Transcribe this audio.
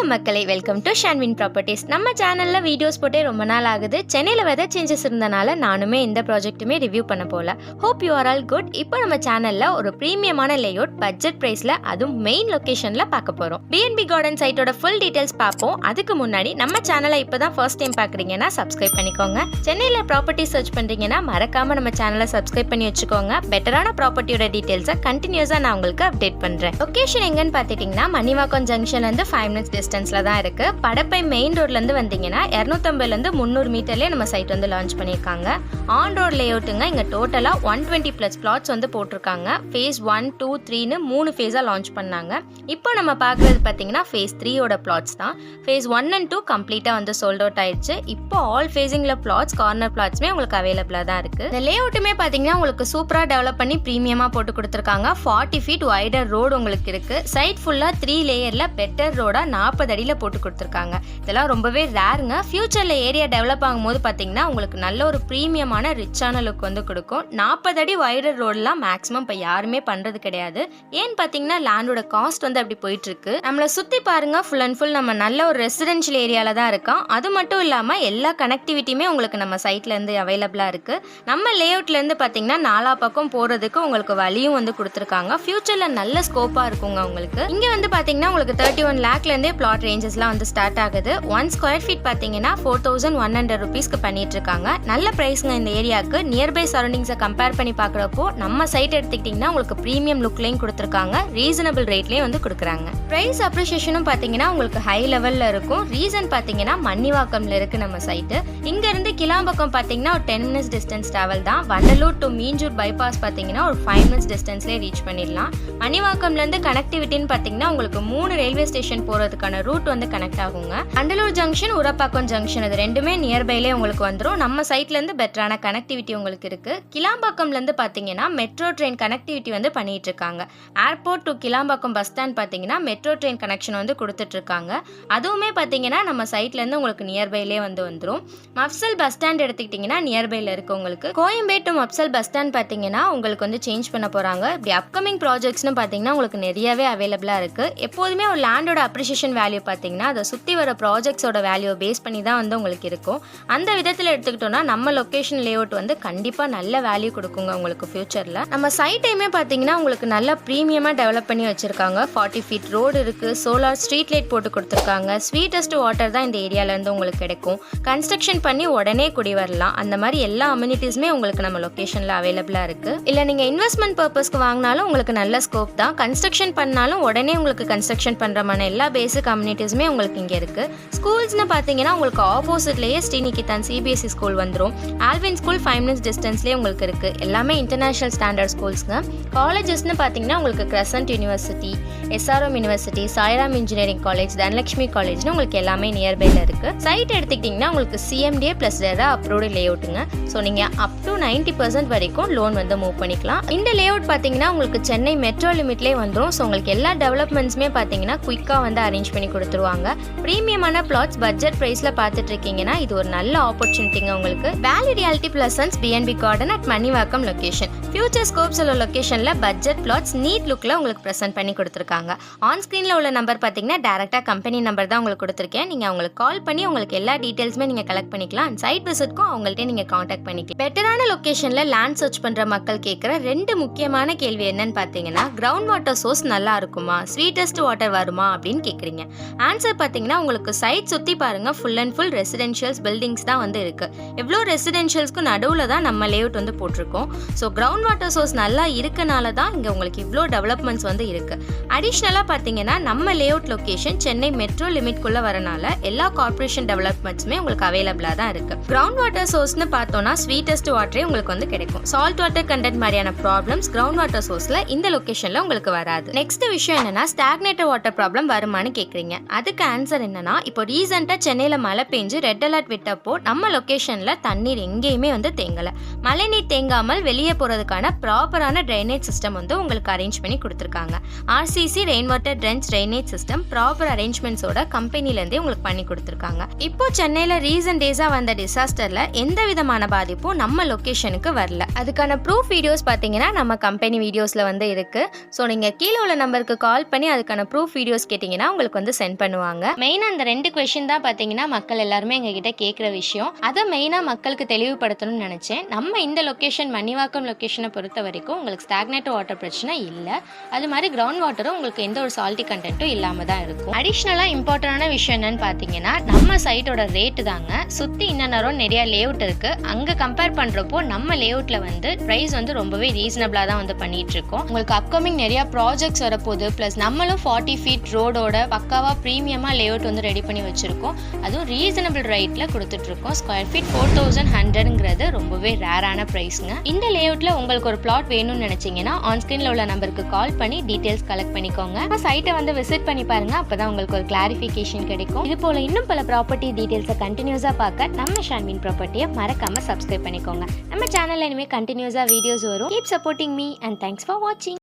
வணக்கம் மக்களை, welcome to ஷான்வின் properties. நம்ம சேனல்ல வீடியோஸ் போட்டே ரொம்ப நாள் ஆகுது. சென்னையில் வெதர் சேஞ்சஸ் இருந்தனால நானுமே இந்த ப்ராஜெக்ட்டுமே ரிவ்யூ பண்ண போல. Hope you are all good. இப்போ நம்ம சேனல்ல ஒரு ப்ரீமியமான லேஅவுட் பட்ஜெட் பிரைஸ்ல, அதுவும் மெயின் லொகேஷன்ல பார்க்க போறோம். பிஎன்பி கார்டன் சைட்டோட ஃபுல் டீடைல்ஸ் பார்ப்போம். அதுக்கு முன்னாடி நம்ம சேனலை இப்பதான் ஃபர்ஸ்ட் டைம் பார்க்குறீங்கன்னா சப்ஸ்கிரைப் பண்ணிக்கோங்க. சென்னையில் ப்ராப்பர்ட்டி சர்ச் பண்றீங்கன்னா மறக்காம நம்ம சேனலை சப்ஸ்கிரைப் பண்ணி வச்சுக்கோங்க. பெட்டரான ப்ராப்பர்ட்டியோட டீடைல்ஸை கண்டினியூஸா நான் உங்களுக்கு அப்டேட் பண்றேன். லொகேஷன் எங்கன்னு பார்த்துட்டீங்கன்னா மணிவாக்கம் ஜங்ஷன்ல இருந்து 5 minutes டிஸ்டன்ஸ்ல தான் இருக்கு. படப்பை மெயின் ரோட்ல இருந்து வந்தீங்கன்னா 250 இருந்து 300 மீட்டர்லயே நம்ம சைட் வந்து லான்ச் பண்ணிருக்காங்க. ஆன் ரோட் லேஅவுட்டுங்க. இங்க டோட்டலா 120+ பிளாட்ஸ் வந்து போட்டிருக்காங்க. ஃபேஸ் 1, 2, 3ன்னு 3 ஃபேஸா லான்ச் பண்ணாங்க. இப்போ நம்ம பார்க்கறது பாத்தீங்கன்னா ஃபேஸ் 3யோட பிளாட்ஸ் தான். ஃபேஸ் 1 and 2 கம்ப்ளீட்டா வந்து சோல்ட் அவுட் ஆயிடுச்சு. இப்போ ஆல் ஃபேசிங்ல பிளாட்ஸ், கார்னர் பிளாட்ஸ்மே உங்களுக்கு அவைலபிளா தான் இருக்கு. இந்த லேஅவுட்டுமே பாத்தீங்கன்னா உங்களுக்கு சூப்பரா டெவலப் பண்ணி பிரீமியமா போட்டு கொடுத்துருக்காங்க. 40 feet வைடர் ரோடு உங்களுக்கு இருக்கு. சைட் ஃபுல்லா 3 லேயர்ல பெட்டர் ரோடா 40 அடியில போட்டு கொடுத்துருக்காங்க. இதெல்லாம் ரொம்பவே ரேருங்க. ஃபியூச்சர்ல ஏரியா டெவலப் ஆகும்போது பாத்தீங்கன்னா உங்களுக்கு நல்ல ஒரு பிரீமியமான ரிச்சான லுக் வந்து கொடுக்கும். 40 அடி வைடர் ரோடெல்லாம் மேக்ஸிமம் இப்போ யாருமே பண்றது கிடையாது. ஏன்னு பாத்தீங்கன்னா லேண்டோட காஸ்ட் வந்து அப்படி போயிட்டு இருக்கு. நம்மளை சுத்தி பாருங்க, ஃபுல் அண்ட் ஃபுல் நம்ம நல்ல ஒரு ரெசிடென்ஷியல் ஏரியால தான் இருக்கோம். அது மட்டும் இல்லாம எல்லா கனெக்டிவிட்டியுமே உங்களுக்கு நம்ம சைட்ல இருந்து அவைலபிளா இருக்கு. நம்ம லேஅவுட்ல இருந்து பாத்தீங்கன்னா 4 பக்கம் போறதுக்கு உங்களுக்கு வழியும் வந்து கொடுத்துருக்காங்க. ஃபியூச்சர்ல நல்ல ஸ்கோப்பா இருக்குங்க உங்களுக்கு. இங்க வந்து பாத்தீங்கன்னா உங்களுக்கு 31 lakhல இருந்தே பிளாட் ரேஞ்சஸ்லாம் வந்து ஸ்டார்ட் ஆகுது. 1 square feet பாத்தீங்கன்னா 4100 rupeesக்கு பண்ணிட்டு இருக்காங்க. நல்ல பிரைஸ்ங்க இந்த ஏரியாவுக்கு. நியர்பை சரௌண்டிங்ஸை கம்பேர் பண்ணி பார்க்குறப்போ நம்ம சைட் எடுத்துக்கிட்டிங்கன்னா உங்களுக்கு ப்ரீமியம் லுக்லையும் கொடுத்துருக்காங்க. ரீசனபிள் ரேட்லேயும் வந்து கொடுக்குறாங்க. ப்ரைஸ் அப்ரிஷியேஷனும் பார்த்தீங்கன்னா உங்களுக்கு ஹை லெவலில் இருக்கும். ரீசன் பார்த்தீங்கன்னா மணிவாக்கம்ல இருக்கு நம்ம சைட்டு. இங்கேருந்து கிளாம்பக்கம் பார்த்தீங்கன்னா ஒரு 10 minutes டிஸ்டன்ஸ் ட்ராவல் தான். வண்டலூர் டு மீஞ்சூர் பைபாஸ் பார்த்தீங்கன்னா ஒரு 5 minutes டிஸ்டன்ஸ்லேயே ரீச் பண்ணிடலாம். மணிவாக்கம்லேருந்து கனெக்டிவிட்டின்னு பார்த்தீங்கன்னா உங்களுக்கு 3 ரயில்வே ஸ்டேஷன் போகிறதுக்கான ரூட் வந்து கனெக்ட் ஆகுங்க. வண்டலூர் ஜங்ஷன், உரப்பாக்கம் ஜங்ஷன், இது ரெண்டுமே நியர்பைலே உங்களுக்கு வந்துடும். நம்ம சைட்ல இருந்து பெட்டரான கனெக்டிவிட்டி உங்களுக்கு இருக்கு. கிளாம்பாக்கம்ல இருந்து பாத்தீங்கன்னா மெட்ரோ ட்ரெயின் கனெக்டிவிட்டி வந்து பண்ணிட்டு இருக்காங்க. Airport to Kilambakkam bus stand பாத்தீங்கன்னா மெட்ரோ ட்ரெயின் கனெக்ஷன் வந்து கொடுத்துட்டு இருக்காங்க. அதுவுமே பாத்தீங்கன்னா நம்ம சைட்ல இருந்து உங்களுக்கு நியர்பைலே வந்து வந்துடும். மப்சல் பஸ் ஸ்டாண்ட் எடுத்துக்கிட்டீங்கன்னா நியர்பைல இருக்கு உங்களுக்கு. Koyambedu to mofussil bus stand பாத்தீங்கன்னா உங்களுக்கு வந்து சேஞ்ச் பண்ண போறாங்க. இப்படி அப்கமிங் ப்ராஜெக்ட்ஸ்னு பாத்தீங்கன்னா உங்களுக்கு நிறையவே அவைலபிளா இருக்கு. எப்போதுமே ஒரு லேண்டோட அப்ரிசியேஷன் வேல்யூ பாத்தீங்கன்னா அதை சுத்தி வர ப்ராஜெக்ட்ஸோட வேல்யூ பேஸ் பண்ணி தான் வந்து உங்களுக்கு இருக்கும். அந்த விதத்தில் எடுத்துக்கிட்டோம்னா நம்ம லொகேஷன் லேஅவுட் வந்து கண்டிப்பாக நல்ல வேல்யூ கொடுக்குங்க உங்களுக்கு ஃபியூச்சரில். நம்ம சைட்டையுமே பார்த்தீங்கன்னா உங்களுக்கு நல்ல ப்ரீமியமாக டெவலப் பண்ணி வச்சிருக்காங்க. 40 feet ரோடு இருக்கு. சோலார் ஸ்ட்ரீட் லைட் போட்டு கொடுத்துருக்காங்க. ஸ்வீட்டஸ்ட் வாட்டர் தான் இந்த ஏரியாலேருந்து உங்களுக்கு கிடைக்கும். கன்ஸ்ட்ரக்ஷன் பண்ணி உடனே குடி வரலாம். அந்த மாதிரி எல்லா அம்யூனிட்டிஸுமே உங்களுக்கு நம்ம லொகேஷனில் அவைலபிளாக இருக்கு. இல்லை நீங்கள் இன்வெஸ்ட்மெண்ட் பர்பஸ்க்கு வாங்கினாலும் உங்களுக்கு நல்ல ஸ்கோப் தான். கன்ஸ்ட்ரக்ஷன் பண்ணாலும் உடனே உங்களுக்கு கன்ஸ்ட்ரக்ஷன் பண்ணுறமான எல்லா பேசிக் கம்யூனிட்டிஸுமே உங்களுக்கு இங்கே இருக்கு. ஸ்கூல்ஸ்னு பார்த்தீங்கன்னா உங்களுக்கு ஆப்போசிட்லேயே ஸ்ரீநிகிதன் சிபிஎஸ்சி ஸ்கூல் வந்துடும். ஆல்வின் ஸ்கூல் 5 minutes டிஸ்டன்ஸ்லேயே உங்களுக்கு இருக்கு. எல்லாமே இன்டர்நேஷனல் ஸ்டாண்டர்ட் ஸ்கூல்ஸ்ங்க. காலேஜஸ்னு பார்த்தீங்கன்னா உங்களுக்கு Crescent university, SRM university, Sairam engineering college, Dhanalakshmi காலேஜ்னு உங்களுக்கு எல்லாமே நியர்பைல இருக்கு. சைட் எடுத்துக்கிட்டிங்கன்னா உங்களுக்கு சிஎம்டிஏ ப்ளஸ் ரெரா அப்ரூவ்டு லேஅவுட்டுங்க. ஸோ நீங்கள் அப் டு 90% வரைக்கும் லோன் வந்து மூவ் பண்ணிக்கலாம். இந்த லேஅவுட் பார்த்தீங்கன்னா உங்களுக்கு சென்னை மெட்ரோ லிமிட்லேயே வந்துடும். ஸோ உங்களுக்கு எல்லா டெவலப்மெண்ட்ஸுமே பார்த்தீங்கன்னா குயிக்காக வந்து அரேஞ்ச் பண்ணி கொடுத்துருவாங்க. ப்ரீமியமான பிளாட்ஸ் பட்ஜெட் பிரைஸ்ல பார்த்துட்டு இருக்கீங்கன்னா இது ஒரு நல்ல ஆப்பர்ச்சுனிட்டிங்க உங்களுக்கு. Value reality presents PNB garden at Manivakkam location. Future scopes உள்ள லொகேஷன்ல பட்ஜெட் பிளாட்ஸ் நீட் லுக்ல உங்களுக்கு ப்ரெசென்ட் பண்ணி கொடுத்துருக்காங்க. ஆன் ஸ்கிரீன்ல உள்ள நம்பர் பார்த்தீங்கன்னா டேரக்டா கம்பெனி நம்பர் தான் உங்களுக்கு கொடுத்துருக்கேன். நீங்க அவங்களுக்கு கால் பண்ணி உங்களுக்கு எல்லா டீடைல்ஸுமே நீங்க கலெக்ட் பண்ணிக்கலாம். சைட் விசிட்க்கும் அவங்கள்ட்ட நீங்க கான்டாக்ட் பண்ணிக்கலாம். பெட்டரான லொகேஷன்ல லேண்ட் சர்ச் பண்ற மக்கள் கேட்குற 2 முக்கியமான கேள்வி என்னன்னு பார்த்தீங்கன்னா, கிரவுண்ட் வாட்டர் சோர்ஸ் நல்லா இருக்குமா, ஸ்வீட்டஸ்ட் வாட்டர் வருமா அப்படின்னு கேட்குறீங்க. ஆன்சர் பார்த்தீங்கன்னா உங்களுக்கு சைட் சுற்றி பாருங்க, full and full residentials buildings தான் வந்து இருக்கு. எவ்வளோ ரெசிடென்ஷியல்ஸ்க்கு நடுவில் தான் நம்ம லேஅவுட் வந்து போட்டிருக்கோம். ஸோ கிரவுண்ட் வாட்டர் சோர்ஸ் நல்லா இருக்கனால தான் இங்கே உங்களுக்கு இவ்வளோ டெவலப்மெண்ட்ஸ் வந்து இருக்கு. அடிஷ்னலாக பார்த்தீங்கன்னா நம்ம லேஅவுட் லொகேஷன் சென்னை மெட்ரோ லிமிட்குள்ளே வரனால எல்லா கார்பரேஷன் டெவலப்மெண்ட்ஸுமே உங்களுக்கு அவைலபிளாக தான் இருக்கு. கிரவுண்ட் வாட்டர் சோர்ஸ்னு பார்த்தோம்னா ஸ்வீட்டஸ்ட் வாட்டரே உங்களுக்கு வந்து கிடைக்கும். சால்ட் வாட்டர் கண்டென்ட் மாதிரியான ப்ராப்ளம்ஸ் கிரவுண்ட் வாட்டர் சோர்ஸ்ல இந்த லொகேஷன்ல உங்களுக்கு வராது. நெக்ஸ்ட் விஷயம் என்னன்னா, ஸ்டாக்னேட்டட் வாட்டர் ப்ராப்ளம் வருமானு கேட்குறீங்க. அதுக்கு ஆன்சர் என்னன்னா, இப்போ ரீசெண்டாக சென்னையில் மழை பெஞ்சு ரெட் அலர்ட் விட்டப்போ நம்ம லொகேஷனில் தண்ணீர் எங்கேயுமே வந்து தேங்கலை. மழை நீர் தேங்காமல் வெளியே போகிறதுக்கான ப்ராப்பரான ட்ரைனேஜ் சிஸ்டம் வந்து உங்களுக்கு அரேஞ்ச் பண்ணி கொடுத்துருக்காங்க. RCC rain water trench drainage system proper அரேஞ்ச்மெண்ட்ஸோட கம்பெனிலேருந்தே உங்களுக்கு பண்ணி கொடுத்துருக்காங்க. இப்போ சென்னையில் ரீசன்ட் டேஸாக வந்த டிசாஸ்டரில் எந்த விதமான பாதிப்பும் நம்ம லொகேஷனுக்கு வரல. அதுக்கான ப்ரூஃப் வீடியோஸ் பார்த்தீங்கன்னா நம்ம கம்பெனி வீடியோஸில் வந்து இருக்கு. ஸோ நீங்கள் கீழே உள்ள நம்பருக்கு கால் பண்ணி அதுக்கான ப்ரூஃப் வீடியோஸ் கேட்டிங்கன்னா உங்களுக்கு வந்து வந்து சென்ட் பண்ணுவாங்க. மெயினா அந்த 2 கொஸ்டின் தான் பாத்தீங்கன்னா மக்கள் எல்லாருமே எங்ககிட்ட கேட்குற விஷயம். அதை மெயினா மக்களுக்கு தெளிவுபடுத்தணும்னு நினைச்சேன். நம்ம இந்த லொகேஷன் மணிவாக்கம் லொகேஷனை பொறுத்த வரைக்கும் உங்களுக்கு ஸ்டாக்னேட் வாட்டர் பிரச்சனை இல்லை. அது மாதிரி கிரவுண்ட் வாட்டரும் உங்களுக்கு எந்த ஒரு சால்ட்டி கண்டென்ட்டும் இல்லாம தான் இருக்கும். அடிஷ்னலா இம்பார்ட்டன்டான விஷயம் என்னன்னு பாத்தீங்கன்னா நம்ம சைட்டோட ரேட்டு தாங்க. சுத்தி இன்னும் நிறைய லேஅவுட் இருக்கு. அங்க கம்பேர் பண்றப்போ நம்ம லேஅவுட்ல வந்து பிரைஸ் வந்து ரொம்பவே ரீசனபிளா தான் வந்து பண்ணிட்டு இருக்கோம். உங்களுக்கு அப்கமிங் நிறைய ப்ராஜெக்ட்ஸ் வரப்போகுது. பிளஸ் நம்மளும் 40 ஃபீட் ரோடோட பக்காவா ப்ரீமியமா லேஅவுட் வந்து ரெடி பண்ணி வச்சிருக்கோம். அதுவும் ரீசனபிள் ரேட்ல கொடுத்துட்டு இருக்கோம். ஸ்கொயர் ஃபீட் 4100ங்கிறது ரொம்பவே ரேரான பிரைஸ்ங்க. இந்த லேஅவுட்ல உங்களுக்கு ஒரு பிளாட் வேணும்னு நினைச்சீங்கன்னா ஆன் ஸ்கிரீன்ல உள்ள நம்பருக்கு கால் பண்ணி டீடைல்ஸ் கலெக்ட் பண்ணிக்கோங்க. சைட்டை வந்து விசிட் பண்ணி பாருங்க. அப்பதான் உங்களுக்கு ஒரு கிளாரிஃபிகேஷன் கிடைக்கும். இது போல இன்னும் பல ப்ராப்பர்ட்டி டீடைல்ஸை கண்டினியூஸா பார்க்க நம்ம ஷான்வின் ப்ராப்பர்ட்டியை மறக்காம சப்ஸ்கிரைப் பண்ணிக்கோங்க. நம்ம சேனல்ல இனிமே கண்டினியூஸா வீடியோஸ் வரும். Keep supporting me and thanks for வாட்சிங்.